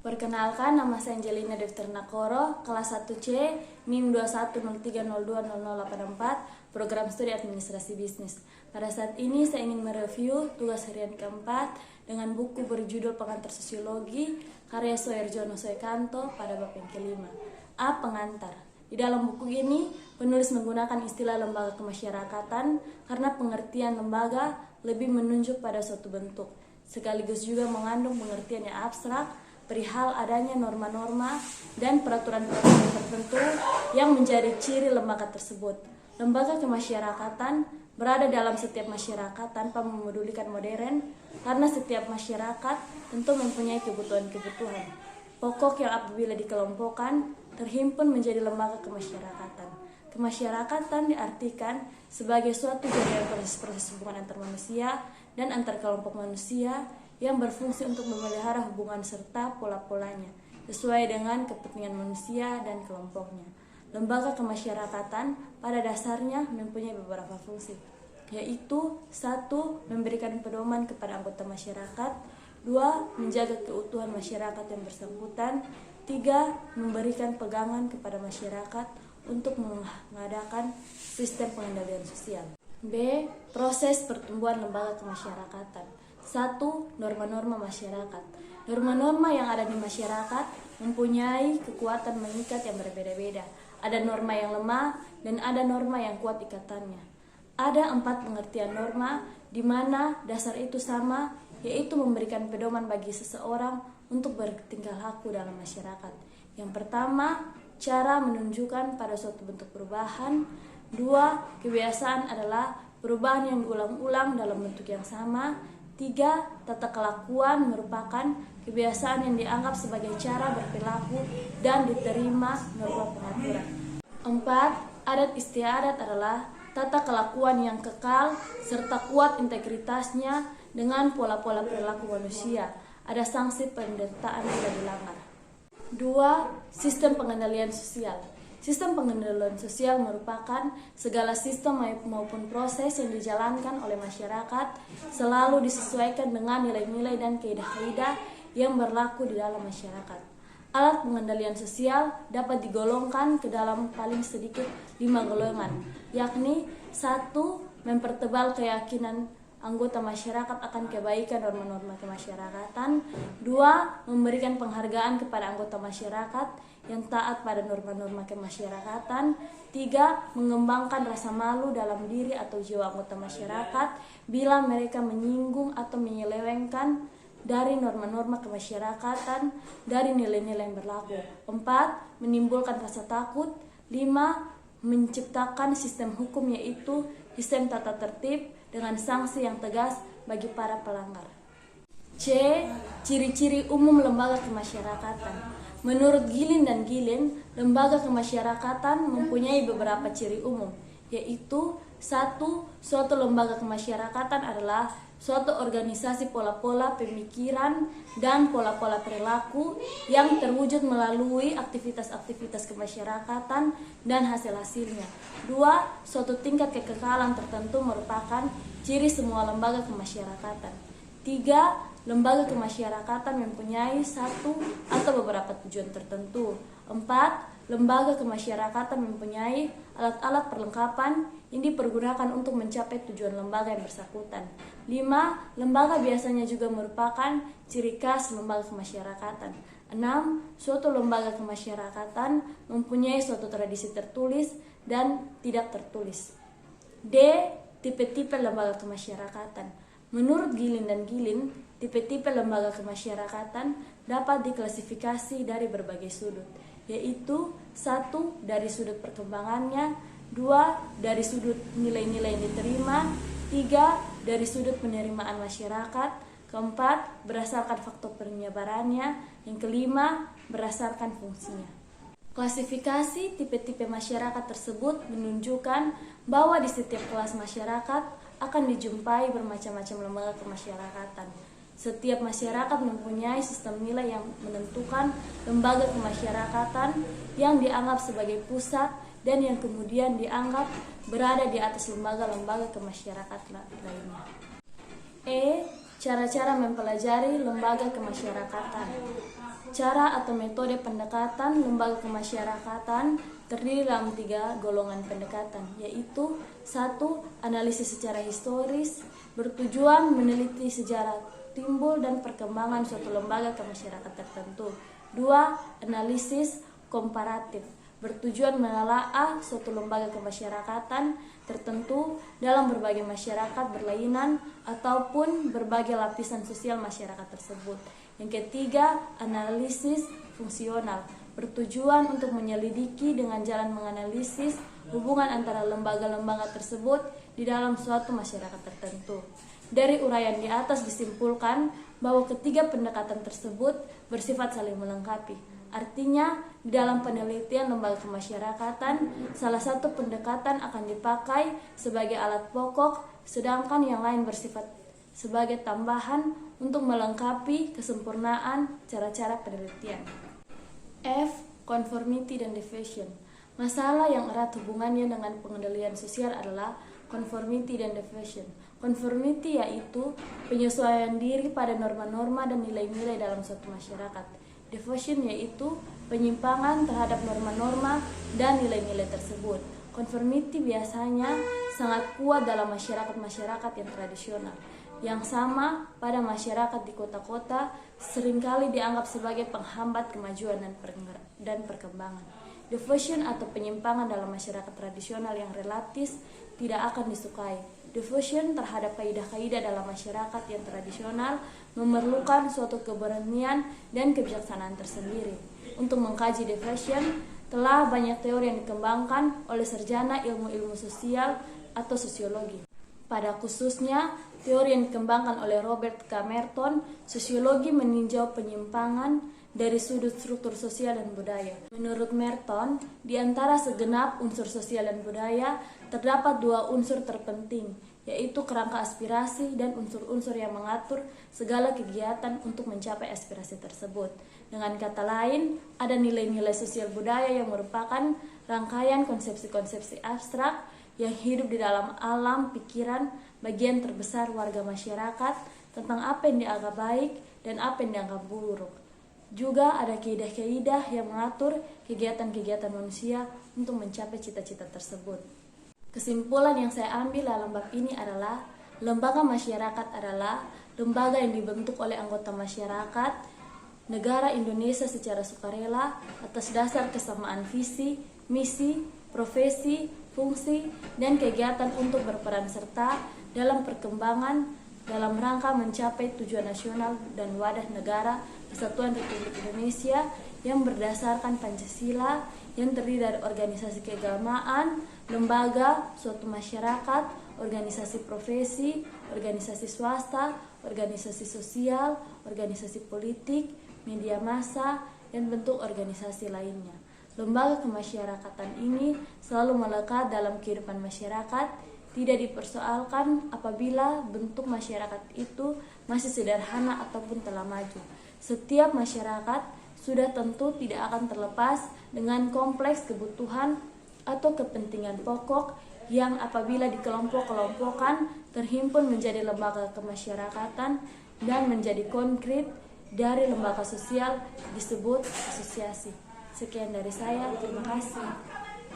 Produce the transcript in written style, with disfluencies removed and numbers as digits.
Perkenalkan, nama saya Angelina Devternakoro, kelas 1C, NIM 2103020084, Program Studi Administrasi Bisnis. Pada saat ini saya ingin mereview tugas harian keempat dengan buku berjudul Pengantar Sosiologi, karya Soeharjono Soekanto pada bab yang kelima. A. Pengantar. Di dalam buku ini, penulis menggunakan istilah lembaga kemasyarakatan karena pengertian lembaga lebih menunjuk pada suatu bentuk, sekaligus juga mengandung pengertian yang abstrak perihal adanya norma-norma dan peraturan-peraturan tertentu yang menjadi ciri lembaga tersebut. Lembaga kemasyarakatan berada dalam setiap masyarakat tanpa memedulikan modern, karena setiap masyarakat tentu mempunyai kebutuhan-kebutuhan pokok yang apabila dikelompokkan terhimpun menjadi lembaga kemasyarakatan. Kemasyarakatan diartikan sebagai suatu jaringan proses-proses hubungan antar manusia dan antar kelompok manusia yang berfungsi untuk memelihara hubungan serta pola-polanya sesuai dengan kepentingan manusia dan kelompoknya. Lembaga kemasyarakatan pada dasarnya mempunyai beberapa fungsi, yaitu 1. Memberikan pedoman kepada anggota masyarakat, 2. Menjaga keutuhan masyarakat yang bersangkutan, 3. Memberikan pegangan kepada masyarakat untuk mengadakan sistem pengendalian sosial. B. Proses pertumbuhan lembaga kemasyarakatan. 1. Norma-norma masyarakat. Norma-norma yang ada di masyarakat mempunyai kekuatan mengikat yang berbeda-beda. Ada norma yang lemah dan ada norma yang kuat ikatannya. Ada 4 pengertian norma di mana dasar itu sama, yaitu memberikan pedoman bagi seseorang untuk bertingkah laku dalam masyarakat. Yang pertama, cara menunjukkan pada suatu bentuk perubahan. 2. Kebiasaan adalah perubahan yang diulang-ulang dalam bentuk yang sama. 3. Tata kelakuan merupakan kebiasaan yang dianggap sebagai cara berperilaku dan diterima norma pengaturan. 4. Adat istiadat adalah tata kelakuan yang kekal serta kuat integritasnya dengan pola-pola perilaku manusia. Ada sanksi pendertaan bila dilanggar. 2. Sistem pengendalian sosial. Sistem pengendalian sosial merupakan segala sistem maupun proses yang dijalankan oleh masyarakat selalu disesuaikan dengan nilai-nilai dan kaidah-kaidah yang berlaku di dalam masyarakat. Alat pengendalian sosial dapat digolongkan ke dalam paling sedikit 5 golongan, yakni 1. Mempertebal keyakinan anggota masyarakat akan kebaikan norma-norma kemasyarakatan. 2. Memberikan penghargaan kepada anggota masyarakat yang taat pada norma-norma kemasyarakatan. 3. Mengembangkan rasa malu dalam diri atau jiwa anggota masyarakat bila mereka menyinggung atau menyelewengkan dari norma-norma kemasyarakatan dari nilai-nilai yang berlaku. 4. Menimbulkan rasa takut. 5. Menciptakan sistem hukum, yaitu sistem tata tertib dengan sanksi yang tegas bagi para pelanggar. C. Ciri-ciri umum lembaga kemasyarakatan. Menurut Gilin dan Gilin, lembaga kemasyarakatan mempunyai beberapa ciri umum, yaitu 1. Suatu lembaga kemasyarakatan adalah suatu organisasi pola-pola pemikiran dan pola-pola perilaku yang terwujud melalui aktivitas-aktivitas kemasyarakatan dan hasil-hasilnya. 2. Suatu tingkat kekekalan tertentu merupakan ciri semua lembaga kemasyarakatan. 3. Lembaga kemasyarakatan mempunyai satu atau beberapa tujuan tertentu. 4. Lembaga kemasyarakatan mempunyai alat-alat perlengkapan yang dipergunakan untuk mencapai tujuan lembaga yang bersangkutan. 5. Lembaga biasanya juga merupakan ciri khas lembaga kemasyarakatan. 6. Suatu lembaga kemasyarakatan mempunyai suatu tradisi tertulis dan tidak tertulis. D. Tipe-tipe lembaga kemasyarakatan. Menurut Gilin dan Gilin, tipe-tipe lembaga kemasyarakatan dapat diklasifikasi dari berbagai sudut, yaitu 1. Dari sudut perkembangannya, 2. Dari sudut nilai-nilai yang diterima, 3. Dari sudut penerimaan masyarakat, 4. Berdasarkan faktor penyebarannya, yang kelima berdasarkan fungsinya. Klasifikasi tipe-tipe masyarakat tersebut menunjukkan bahwa di setiap kelas masyarakat akan dijumpai bermacam-macam lembaga kemasyarakatan. Setiap masyarakat mempunyai sistem nilai yang menentukan lembaga kemasyarakatan yang dianggap sebagai pusat dan yang kemudian dianggap berada di atas lembaga-lembaga kemasyarakatan lainnya. E. Cara-cara mempelajari lembaga kemasyarakatan. Cara atau metode pendekatan lembaga kemasyarakatan terdiri dalam 3 golongan pendekatan, yaitu 1. Analisis secara historis, bertujuan meneliti sejarah timbul dan perkembangan suatu lembaga kemasyarakatan tertentu. 2. Analisis komparatif, bertujuan menelaah suatu lembaga kemasyarakatan tertentu dalam berbagai masyarakat berlainan ataupun berbagai lapisan sosial masyarakat tersebut. Yang ketiga, analisis fungsional, bertujuan untuk menyelidiki dengan jalan menganalisis hubungan antara lembaga-lembaga tersebut di dalam suatu masyarakat tertentu. Dari uraian di atas disimpulkan bahwa ketiga pendekatan tersebut bersifat saling melengkapi. Artinya, di dalam penelitian lembaga kemasyarakatan, salah satu pendekatan akan dipakai sebagai alat pokok, sedangkan yang lain bersifat sebagai tambahan untuk melengkapi kesempurnaan cara-cara penelitian. F. Conformity dan diffusion. Masalah yang erat hubungannya dengan pengendalian sosial adalah conformity dan diffusion. Conformity yaitu penyesuaian diri pada norma-norma dan nilai-nilai dalam suatu masyarakat. Diffusion yaitu penyimpangan terhadap norma-norma dan nilai-nilai tersebut. Conformity biasanya sangat kuat dalam masyarakat-masyarakat yang tradisional. Yang sama pada masyarakat di kota-kota seringkali dianggap sebagai penghambat kemajuan dan perkembangan. Diffusion atau penyimpangan dalam masyarakat tradisional yang relatif tidak akan disukai. Diffusion terhadap kaidah-kaidah dalam masyarakat yang tradisional memerlukan suatu keberanian dan kebijaksanaan tersendiri. Untuk mengkaji diffusion, telah banyak teori yang dikembangkan oleh sarjana ilmu-ilmu sosial atau sosiologi. Pada khususnya, teori yang dikembangkan oleh Robert K. Merton, sosiologi meninjau penyimpangan dari sudut struktur sosial dan budaya. Menurut Merton, di antara segenap unsur sosial dan budaya, terdapat 2 unsur terpenting, yaitu kerangka aspirasi dan unsur-unsur yang mengatur segala kegiatan untuk mencapai aspirasi tersebut. Dengan kata lain, ada nilai-nilai sosial budaya yang merupakan rangkaian konsepsi-konsepsi abstrak yang hidup di dalam alam pikiran bagian terbesar warga masyarakat tentang apa yang dianggap baik dan apa yang dianggap buruk. Juga ada kaidah-kaidah yang mengatur kegiatan-kegiatan manusia untuk mencapai cita-cita tersebut. Kesimpulan yang saya ambil dalam bab ini adalah lembaga masyarakat adalah lembaga yang dibentuk oleh anggota masyarakat negara Indonesia secara sukarela atas dasar kesamaan visi, misi, profesi, fungsi, dan kegiatan untuk berperan serta dalam perkembangan dalam rangka mencapai tujuan nasional dan wadah negara Kesatuan Republik Indonesia yang berdasarkan Pancasila, yang terdiri dari organisasi keagamaan, lembaga, suatu masyarakat, organisasi profesi, organisasi swasta, organisasi sosial, organisasi politik, media massa, dan bentuk organisasi lainnya. Lembaga kemasyarakatan ini selalu melekat dalam kehidupan masyarakat, tidak dipersoalkan apabila bentuk masyarakat itu masih sederhana ataupun telah maju. Setiap masyarakat sudah tentu tidak akan terlepas dengan kompleks kebutuhan atau kepentingan pokok yang apabila dikelompok-kelompokkan terhimpun menjadi lembaga kemasyarakatan dan menjadi konkret dari lembaga sosial disebut asosiasi. Sekian dari saya, terima kasih.